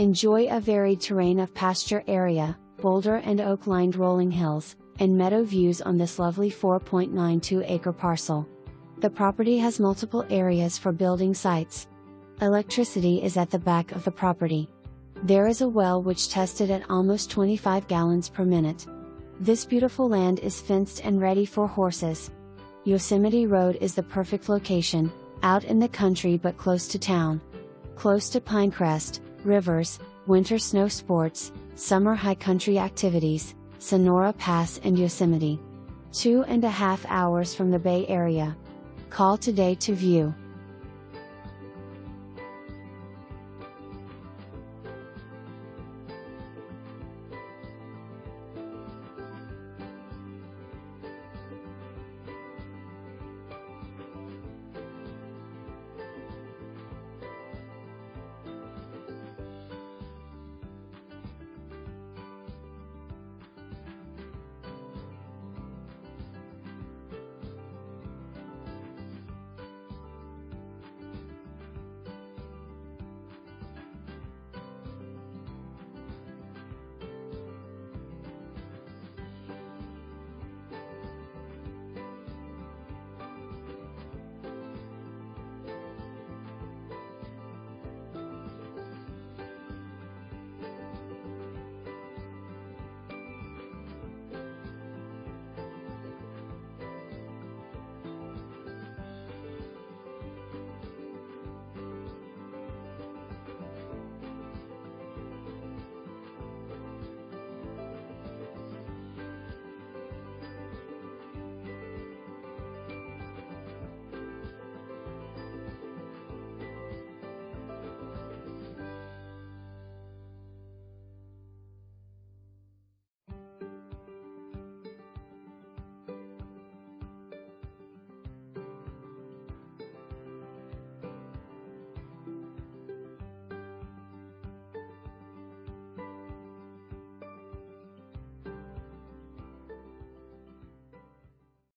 Enjoy a varied terrain of pasture area, boulder and oak-lined rolling hills, and meadow views on this lovely 4.92-acre parcel. The property has multiple areas for building sites. Electricity is at the back of the property. There is a well which tested at almost 25 gallons per minute. This beautiful land is fenced and ready for horses. Yosemite Road is the perfect location, out in the country but close to town. Close to Pinecrest, rivers, winter snow sports, summer high country activities, Sonora Pass and Yosemite. 2.5 hours from the Bay Area. Call today to view.